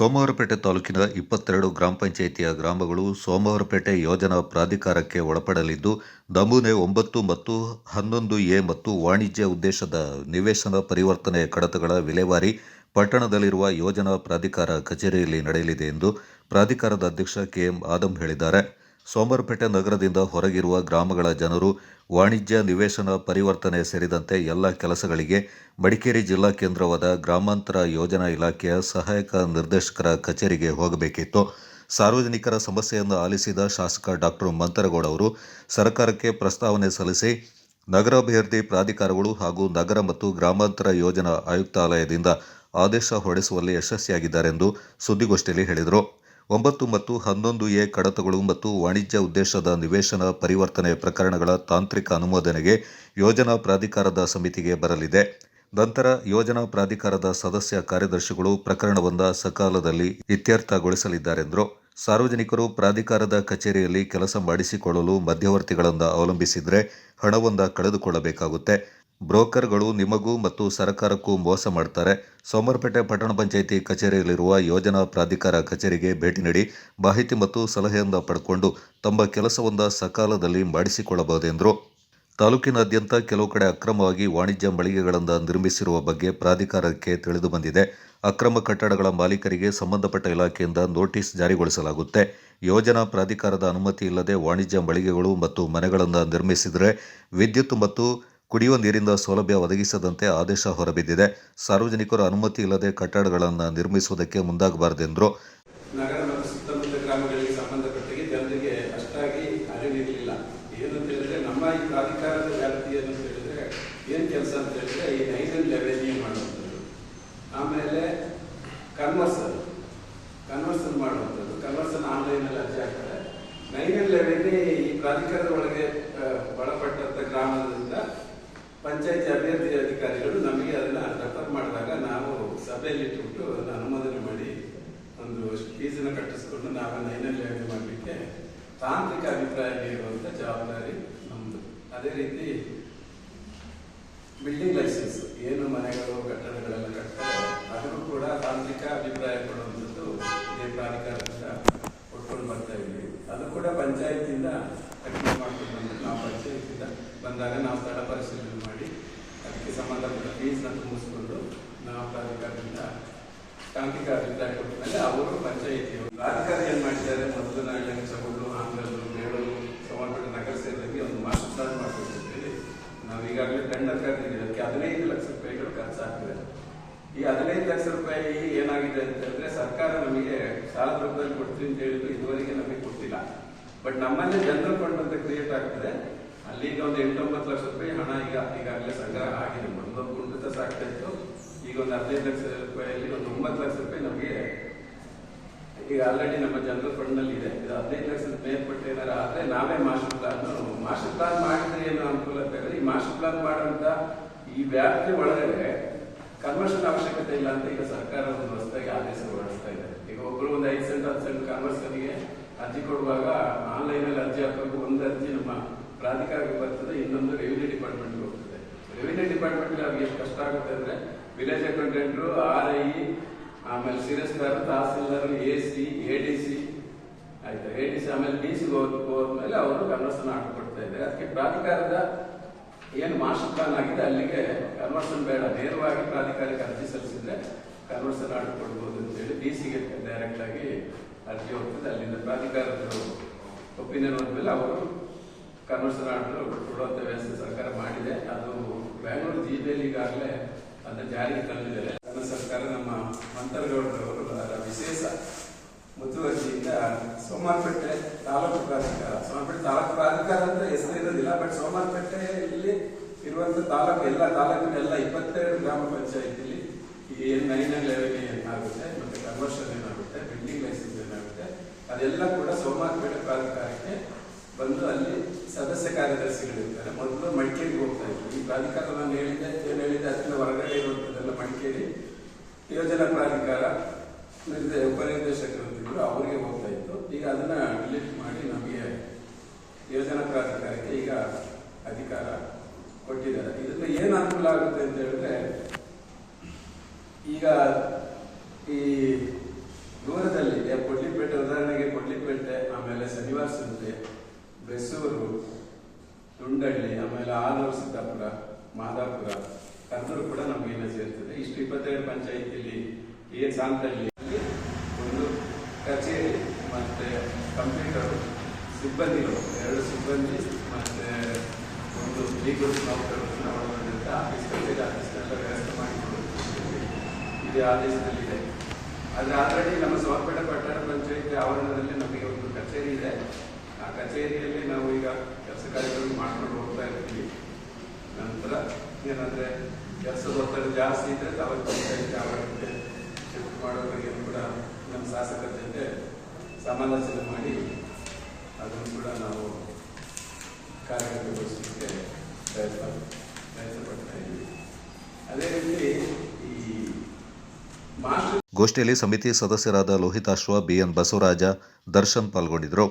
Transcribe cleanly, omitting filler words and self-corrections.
ಸೋಮವಾರಪೇಟೆ ತಾಲೂಕಿನ 22 ಗ್ರಾಮ ಪಂಚಾಯಿತಿಯ ಗ್ರಾಮಗಳು ಸೋಮವಾರಪೇಟೆ ಯೋಜನಾ ಪ್ರಾಧಿಕಾರಕ್ಕೆ ಒಳಪಡಲಿದ್ದು, ನಮೂನೆ 9 ಮತ್ತು 11ಎ ಮತ್ತು ವಾಣಿಜ್ಯ ಉದ್ದೇಶದ ನಿವೇಶನ ಪರಿವರ್ತನೆ ಕಡತಗಳ ವಿಲೇವಾರಿ ಪಟ್ಟಣದಲ್ಲಿರುವ ಯೋಜನಾ ಪ್ರಾಧಿಕಾರ ಕಚೇರಿಯಲ್ಲಿ ನಡೆಯಲಿದೆ ಎಂದು ಪ್ರಾಧಿಕಾರದ ಅಧ್ಯಕ್ಷ ಕೆಎಂ ಆದಂ ಹೇಳಿದ್ದಾರೆ. ಸೋಮವಾರಪೇಟೆ ನಗರದಿಂದ ಹೊರಗಿರುವ ಗ್ರಾಮಗಳ ಜನರು ವಾಣಿಜ್ಯ ನಿವೇಶನ ಪರಿವರ್ತನೆ ಸೇರಿದಂತೆ ಎಲ್ಲ ಕೆಲಸಗಳಿಗೆ ಮಡಿಕೇರಿ ಜಿಲ್ಲಾ ಕೇಂದ್ರವಾದ ಗ್ರಾಮಾಂತರ ಯೋಜನಾ ಇಲಾಖೆಯ ಸಹಾಯಕ ನಿರ್ದೇಶಕರ ಕಚೇರಿಗೆ ಹೋಗಬೇಕಿತ್ತು. ಸಾರ್ವಜನಿಕರ ಸಮಸ್ಯೆಯನ್ನು ಆಲಿಸಿದ ಶಾಸಕ ಡಾಕ್ಟರ್ ಮಂತರಗೌಡ ಅವರು ಸರ್ಕಾರಕ್ಕೆ ಪ್ರಸ್ತಾವನೆ ಸಲ್ಲಿಸಿ ನಗರಾಭಿವೃದ್ಧಿ ಪ್ರಾಧಿಕಾರಗಳು ಹಾಗೂ ನಗರ ಮತ್ತು ಗ್ರಾಮಾಂತರ ಯೋಜನಾ ಆಯುಕ್ತಾಲಯದಿಂದ ಆದೇಶ ಹೊರಡಿಸುವಲ್ಲಿ ಯಶಸ್ವಿಯಾಗಿದ್ದಾರೆಂದು ಸುದ್ದಿಗೋಷ್ಠಿಯಲ್ಲಿ ಹೇಳಿದರು. 9 ಮತ್ತು 11ಎ ಕಡತಗಳು ಮತ್ತು ವಾಣಿಜ್ಯ ಉದ್ದೇಶದ ನಿವೇಶನ ಪರಿವರ್ತನೆ ಪ್ರಕರಣಗಳ ತಾಂತ್ರಿಕ ಅನುಮೋದನೆಗೆ ಯೋಜನಾ ಪ್ರಾಧಿಕಾರದ ಸಮಿತಿಗೆ ಬರಲಿದೆ. ನಂತರ ಯೋಜನಾ ಪ್ರಾಧಿಕಾರದ ಸದಸ್ಯ ಕಾರ್ಯದರ್ಶಿಗಳು ಪ್ರಕರಣವನ್ನು ಸಕಾಲದಲ್ಲಿ ಇತ್ಯರ್ಥಗೊಳಿಸಲಿದ್ದಾರೆಂದರು. ಸಾರ್ವಜನಿಕರು ಪ್ರಾಧಿಕಾರದ ಕಚೇರಿಯಲ್ಲಿ ಕೆಲಸ ಮಾಡಿಸಿಕೊಳ್ಳಲು ಮಧ್ಯವರ್ತಿಗಳನ್ನು ಅವಲಂಬಿಸಿದರೆ ಹಣವನ್ನು ಕಳೆದುಕೊಳ್ಳಬೇಕಾಗುತ್ತೆ. ಬ್ರೋಕರ್ಗಳು ನಿಮಗೂ ಮತ್ತು ಸರ್ಕಾರಕ್ಕೂ ಮೋಸ ಮಾಡ್ತಾರೆ. ಸೋಮವಾರಪೇಟೆ ಪಟ್ಟಣ ಪಂಚಾಯಿತಿ ಕಚೇರಿಯಲ್ಲಿರುವ ಯೋಜನಾ ಪ್ರಾಧಿಕಾರ ಕಚೇರಿಗೆ ಭೇಟಿ ನೀಡಿ ಮಾಹಿತಿ ಮತ್ತು ಸಲಹೆಯನ್ನು ಪಡೆದುಕೊಂಡು ತಮ್ಮ ಕೆಲಸವನ್ನು ಸಕಾಲದಲ್ಲಿ ಮಾಡಿಸಿಕೊಳ್ಳಬಹುದೆಂದರು. ತಾಲೂಕಿನಾದ್ಯಂತ ಕೆಲವು ಕಡೆ ಅಕ್ರಮವಾಗಿ ವಾಣಿಜ್ಯ ಮಳಿಗೆಗಳನ್ನು ನಿರ್ಮಿಸಿರುವ ಬಗ್ಗೆ ಪ್ರಾಧಿಕಾರಕ್ಕೆ ತಿಳಿದು ಬಂದಿದೆ. ಅಕ್ರಮ ಕಟ್ಟಡಗಳ ಮಾಲೀಕರಿಗೆ ಸಂಬಂಧಪಟ್ಟ ಇಲಾಖೆಯಿಂದ ನೋಟಿಸ್ ಜಾರಿಗೊಳಿಸಲಾಗುತ್ತೆ. ಯೋಜನಾ ಪ್ರಾಧಿಕಾರದ ಅನುಮತಿ ಇಲ್ಲದೆ ವಾಣಿಜ್ಯ ಮಳಿಗೆಗಳು ಮತ್ತು ಮನೆಗಳನ್ನು ನಿರ್ಮಿಸಿದರೆ ವಿದ್ಯುತ್ ಮತ್ತು ಕುಡಿಯುವ ನೀರಿನ ಸೌಲಭ್ಯ ಒದಗಿಸದಂತೆ ಆದೇಶ ಹೊರಬಿದ್ದಿದೆ. ಸಾರ್ವಜನಿಕರು ಅನುಮತಿ ಇಲ್ಲದೆ ಕಟ್ಟಡಗಳನ್ನು ನಿರ್ಮಿಸುವುದಕ್ಕೆ ಮುಂದಾಗಬಾರದೆಂದರು. ನಗರ ಮತ್ತು ಸುತ್ತಮುತ್ತ ಗ್ರಾಮಗಳಿಗೆ ಸಂಬಂಧಪಟ್ಟಿಗೆ ಜನರಿಗೆ ಅಷ್ಟಾಗಿ ಅರಿವಿರಲಿಲ್ಲ. ಏನು ಅಂತ ಹೇಳಿದ್ರೆ, ನಮ್ಮ ಈ ಪ್ರಾಧಿಕಾರದ ವ್ಯಾಪ್ತಿ ಏನು ಅಂತ ಹೇಳಿದ್ರೆ ಏನು ಕೆಲಸ ಅಂತ ಹೇಳಿದ್ರೆ ಈ ನೈಸನ್ ಲೆವೆನಿ ಮಾಡುವಂಥದ್ದು, ಆಮೇಲೆ ಕನ್ವರ್ಸನ್ ಮಾಡುವಂಥದ್ದು. ಕನ್ವರ್ಸನ್ ಆನ್ಲೈನಲ್ಲಿ ಅರ್ಜಿ ಹಾಕ್ತಾರೆ. ನೈಸನ್ ಲೆವೆನಿ ಈ ಪ್ರಾಧಿಕಾರದ ಒಳಗೆ ಒಳಪಟ್ಟಂಥ ಗ್ರಾಮದಿಂದ ಪಂಚಾಯತಿ ಅಭಿವೃದ್ಧಿ ಅಧಿಕಾರಿಗಳು ನಮಗೆ ಅದನ್ನು ರೆಫರ್ ಮಾಡಿದಾಗ ನಾವು ಸಭೆಯಲ್ಲಿ ಇಟ್ಟುಬಿಟ್ಟು ಅದನ್ನು ಅನುಮೋದನೆ ಮಾಡಿ ಒಂದು ಫೀಸನ್ನು ಕಟ್ಟಿಸ್ಕೊಂಡು ನಾವು ನೈನಲ್ಲಿ ಲೆವೆನಿ ಮಾಡಲಿಕ್ಕೆ ತಾಂತ್ರಿಕ ಅಭಿಪ್ರಾಯ ನೀಡುವಂಥ ಜವಾಬ್ದಾರಿ ನಮ್ಮದು. ಅದೇ ರೀತಿ ಬಿಲ್ಡಿಂಗ್ ಲೈಸೆನ್ಸ್ ಏನು ಮನೆಗಳು ಕಟ್ಟಡಗಳೆಲ್ಲ ಕಟ್ತಾರೆ ಅದನ್ನು ಕೂಡ ತಾಂತ್ರಿಕ ಅಭಿಪ್ರಾಯ ಕೊಡುವಂಥದ್ದು ಇದೇ ಪ್ರಾಧಿಕಾರದಿಂದ ಕೊಟ್ಕೊಂಡು ಬರ್ತಾ ಇದ್ದೀವಿ. ಅದು ಕೂಡ ಪಂಚಾಯತಿಯಿಂದ ಕಂಟಿನ್ಯೂ ಮಾಡ್ಕೊಂಡು ಬಂದರೆ ನಾವು ಪಂಚಾಯತಿಯಿಂದ ಬಂದಾಗ ನಾವು ಸ್ಥಳ ಪರಿಶೀಲನೆ ಮಾಡಿ ಅದಕ್ಕೆ ಸಂಬಂಧಪಟ್ಟ ಫೀಸ್ನ ತುಂಬಿಸ್ಕೊಂಡು ನಾವು ಪ್ರಾಧಿಕಾರದಿಂದ ತಾಂತ್ರಿಕ ಅಭಿಪ್ರಾಯ ಕೊಟ್ಟ ಮೇಲೆ ಅವರು ಪಂಚಾಯಿತಿಯವರು ಪ್ರಾಧಿಕಾರ ಏನು ಮಾಡಿದ್ದಾರೆ, ಮೊದಲು ನಾಳೆ ಚಗುಡು, ಆಂಗಲ್ಲು, ಬೇಳೂರು, ಸೋಮವಾರಪೇಟೆ ನಗರ ಸೇರಿದಂಗೆ ಒಂದು ಮಾಸ್ಟರ್ ಪ್ಲಾನ್ ಮಾಡ್ಕೊಳ್ತೀವಿ. ನಾವು ಈಗಾಗಲೇ ಟೆಂಡರ್ ಕರೆದಿದ್ದೀವಿ. ಅದಕ್ಕೆ 15 ಲಕ್ಷ ರೂಪಾಯಿಗಳು ಖರ್ಚಾಗ್ತದೆ. ಈ 15 ಲಕ್ಷ ರೂಪಾಯಿ ಏನಾಗಿದೆ ಅಂತ ಹೇಳಿದ್ರೆ, ಸರ್ಕಾರ ನಮಗೆ ಸಾಲದ ರೂಪದಲ್ಲಿ ಕೊಡ್ತೀವಿ ಅಂತ ಹೇಳಿದ್ರು, ಇದುವರೆಗೆ ನಮಗೆ ಕೊಟ್ಟಿಲ್ಲ. ಬಟ್ ನಮ್ಮಲ್ಲೇ ಜನರಲ್ ಫಂಡ್ ಅಂತ ಕ್ರಿಯೇಟ್ ಆಗ್ತದೆ. ಅಲ್ಲಿಗ ಒಂದು 8-9 ಲಕ್ಷ ರೂಪಾಯಿ ಹಣ ಈಗಾಗಲೇ ಸಂಗ್ರಹ ಆಗಿದೆ. ಮೊದಲೊಂದು ಕುಂಠಿತ ಸಾಕ್ತಾ ಇತ್ತು. ಈಗ ಒಂದು 15 ಲಕ್ಷ ರೂಪಾಯಿಯಲ್ಲಿ ಒಂದು 9 ಲಕ್ಷ ರೂಪಾಯಿ ನಮಗೆ ಈಗ ಆಲ್ರೆಡಿ ನಮ್ಮ ಜನರಲ್ ಫಂಡ್ ನಲ್ಲಿ ಇದೆ. ಇದು 15 ಲಕ್ಷದ ಮೇಲ್ಪಟ್ಟು ಏನಾರ ಆದ್ರೆ ನಾವೇ ಮಾಸ್ಟರ್ ಪ್ಲಾನ್ ಮಾಡಿದ್ರೆ ಏನು ಅನುಕೂಲತೆ ಇದೆ. ಈ ಮಾಸ್ಟರ್ ಪ್ಲಾನ್ ಮಾಡುವಂತ ಈ ವ್ಯಾಪ್ತಿ ಒಳಗಡೆ ಕನ್ವರ್ಷನ್ ಅವಶ್ಯಕತೆ ಇಲ್ಲ ಅಂತ ಈಗ ಸರ್ಕಾರ ಒಂದು ಹೊಸದಾಗಿ ಆದೇಶ ಹೊರಡಿಸ್ತಾ ಇದೆ. ಈಗ ಒಬ್ಬರು ಒಂದು 5 ಸೆಂಟ್ 10 ಸೆಂಟ್ ಕನ್ವರ್ಷನ್ಗೆ ಅರ್ಜಿ ಕೊಡುವಾಗ ಆನ್ಲೈನ್ ಅಲ್ಲಿ ಅರ್ಜಿ ಹಾಕಬೇಕು. ಒಂದು ಅರ್ಜಿ ನಮ್ಮ ಪ್ರಾಧಿಕಾರಕ್ಕೆ ಬರ್ತದೆ, ಇನ್ನೊಂದು ರೆವಿನ್ಯೂ ಡಿಪಾರ್ಟ್ಮೆಂಟ್ಗೆ ಹೋಗ್ತದೆ. ರೆವಿನ್ಯೂ ಡಿಪಾರ್ಟ್ಮೆಂಟ್ಗೆ ಅವ್ರಿಗೆ ಎಷ್ಟು ಕಷ್ಟ ಆಗುತ್ತೆ ಅಂದ್ರೆ, ವಿಲೇಜ್ ಅಕೌಂಟೆಂಟ್ರು, RI, ಆಮೇಲೆ ಸಿರಸ್ದಾರ್, ತಹಸೀಲ್ದಾರ್, AC, ADC ಆಯ್ತಾ, ADC ಆಮೇಲೆ DC ಹೋದ್ಮೇಲೆ ಅವರು ಕನ್ವರ್ಷನ್ ಹಾಕಿಕೊಡ್ತಾ ಇದ್ದಾರೆ. ಅದಕ್ಕೆ ಪ್ರಾಧಿಕಾರದ ಏನು ಮಾಸ್ಟರ್ ಪ್ಲಾನ್ ಆಗಿದೆ ಅಲ್ಲಿಗೆ ಕನ್ವರ್ಷನ್ ಬೇಡ, ನೇರವಾಗಿ ಪ್ರಾಧಿಕಾರಕ್ಕೆ ಅರ್ಜಿ ಸಲ್ಲಿಸಿದ್ರೆ ಕನ್ವರ್ಷನ್ ಆರ್ಡರ್ ಕೊಡ್ಬೋದು ಅಂತೇಳಿ DC ಗೆ ಡೈರೆಕ್ಟ್ ಆಗಿ ಅರ್ಜಿ ಹೋಗ್ತದೆ. ಅಲ್ಲಿಂದ ಪ್ರಾಧಿಕಾರದ ಒಪಿನಿಯನ್ ಹೋದ್ಮೇಲೆ ಅವರು ಕನ್ವರ್ಷನ್ ಆರ್ಡರ್ ಕೊಡುವಂತ ವ್ಯವಸ್ಥೆ ಸರ್ಕಾರ ಮಾಡಿದೆ. ಅದು ಬೆಂಗಳೂರು ಜಿಲ್ಲೆಯಲ್ಲಿ ಈಗಾಗಲೇ ಅದನ್ನ ಜಾರಿಗೆ ತಂದಿದ್ದಾರೆ. ನನ್ನ ಸರ್ಕಾರ ನಮ್ಮ ಮಂತರಗೌಡರವರು ವಿಶೇಷ ಮುತುವರ್ಜಿಯಿಂದ ಸೋಮವಾರಪೇಟೆ ತಾಲೂಕು ಪ್ರಾಧಿಕಾರ ಅಂತ ಹೆಸರು ಇರೋದಿಲ್ಲ. ಬಟ್ ಸೋಮವಾರಪೇಟೆಯಲ್ಲಿ ಇರುವಂತ ತಾಲೂಕು ಎಲ್ಲ ತಾಲೂಕಿನೆಲ್ಲ 22 ಗ್ರಾಮ ಪಂಚಾಯತಿಲಿ ಏನು ನೈನಲ್ಲಿ ಲೆವೆನಿ ಏನಾಗುತ್ತೆ, ಮತ್ತೆ ಕನ್ವರ್ಷನ್ ಏನಾಗುತ್ತೆ, ಬಿಲ್ಡಿಂಗ್ ಲೈಸೆನ್ಸ್ ಏನಾಗುತ್ತೆ, ಅದೆಲ್ಲ ಕೂಡ ಸೋಮವಾರಪೇಟೆ ಪ್ರಾಧಿಕಾರಕ್ಕೆ ಬಂದು ಅಲ್ಲಿ ಸದಸ್ಯ ಕಾರ್ಯದರ್ಶಿಗಳಿರ್ತಾರೆ. ಮೊದಲು ಮಡಿಕೇರಿಗೆ ಹೋಗ್ತಾ ಇದ್ರು. ಈ ಪ್ರಾಧಿಕಾರ ನಾನು ಏನು ಹೇಳಿದ್ದೆ ಅದರಿಂದ ಹೊರಗಡೆ ಇರುವಂಥದ್ದೆಲ್ಲ ಮಡಿಕೇರಿ ಯೋಜನಾ ಪ್ರಾಧಿಕಾರ ಉಪನಿರ್ದೇಶಕರು ಅಂತಿದ್ರು, ಅವರಿಗೆ ಹೋಗ್ತಾ ಇತ್ತು. ಈಗ ಅದನ್ನ ಡಿಲೀಟ್ ಮಾಡಿ ನಮಗೆ ಯೋಜನಾ ಪ್ರಾಧಿಕಾರಕ್ಕೆ ಈಗ ಅಧಿಕಾರ ಕೊಟ್ಟಿದ್ದಾರೆ. ಇದರಿಂದ ಏನು ಅನುಕೂಲ ಆಗುತ್ತೆ ಅಂತ ಹೇಳಿದ್ರೆ, ಈಗ ಈ ದೂರದಲ್ಲಿ ಕೊಡ್ಲಿಪೇಟೆ, ಉದಾಹರಣೆಗೆ ಕೊಡ್ಲಿಪೇಟೆ, ಆಮೇಲೆ ಶನಿವಾರ ಸಂತೆ, ಬೆಸೂರು, ದುಂಡಳ್ಳಿ, ಆಮೇಲೆ ಆಲೂರು, ಸಿದ್ದಾಪುರ, ಮಾದಾಪುರ, ಕರ್ನೂರು ಕೂಡ ನಮಗಿನ್ನ ಸೇರ್ತದೆ. ಇಷ್ಟು 22 ಪಂಚಾಯಿತಿಯಲ್ಲಿ ಸಾಂತಳ್ಳಿಯಲ್ಲಿ ಒಂದು ಕಚೇರಿ ಮತ್ತೆ ಕಂಪ್ಯೂಟರ್ ಸಿಬ್ಬಂದಿಗಳು 2 ಸಿಬ್ಬಂದಿ ಮತ್ತೆ ಒಂದು ಲೀಗಲ್ ನೌಕರರನ್ನು ಒಳಗೊಂಡಂತೆ ಆಫೀಸ್, ಕಚೇರಿ ಆಫೀಸ್ನೆಲ್ಲ ವ್ಯವಸ್ಥೆ ಮಾಡಿಕೊಡುವುದು ಇದು ಆದೇಶದಲ್ಲಿದೆ. ಆದರೆ ಆಲ್ರೆಡಿ ನಮ್ಮ ಸೋಮಪೇಟೆ ಪಟ್ಟಣ ಪಂಚಾಯತಿ ಆವರಣದಲ್ಲಿ ನಮಗೆ ಒಂದು ಕಚೇರಿ ಇದೆ. ಆ ಕಚೇರಿಯಲ್ಲಿ ನಾವು ಈಗ ಕೆಲಸ ಕಾರ್ಯಗಳನ್ನು ಮಾಡ್ಕೊಂಡು ಹೋಗ್ತಾ ಇರ್ತೀವಿ. ನಂತರ ಏನಂದರೆ ಕೆಲಸದ ಒತ್ತಡ ಜಾಸ್ತಿ ಇದ್ದರೆ ತಾಲೂಕು ಪಂಚಾಯತಿ ಆವರಣಕ್ಕೆ ಶಿಫ್ಟ್ ಮಾಡೋ ಬಗ್ಗೆ ಕೂಡ ನಮ್ಮ ಶಾಸಕರ ಜೊತೆ ಸಮಾಲೋಚನೆ ಮಾಡಿ ಅದನ್ನು ಕೂಡ ನಾವು ಕಾರ್ಯಗತಗೊಳಿಸಲಿಕ್ಕೆ ಪ್ರಯತ್ನ ಪಡ್ತಾ ಇದ್ದೀವಿ. ಅದೇ ರೀತಿ ಈ ಮಾಸ್ಟರ್ ಗೋಷ್ಠಿಯಲ್ಲಿ ಸಮಿತಿ ಸದಸ್ಯರಾದ ಲೋಹಿತಾಶ್ವ, ಬಿಎನ್ ಬಸವರಾಜ, ದರ್ಶನ್ ಪಾಲ್ಗೊಂಡಿದ್ದರು.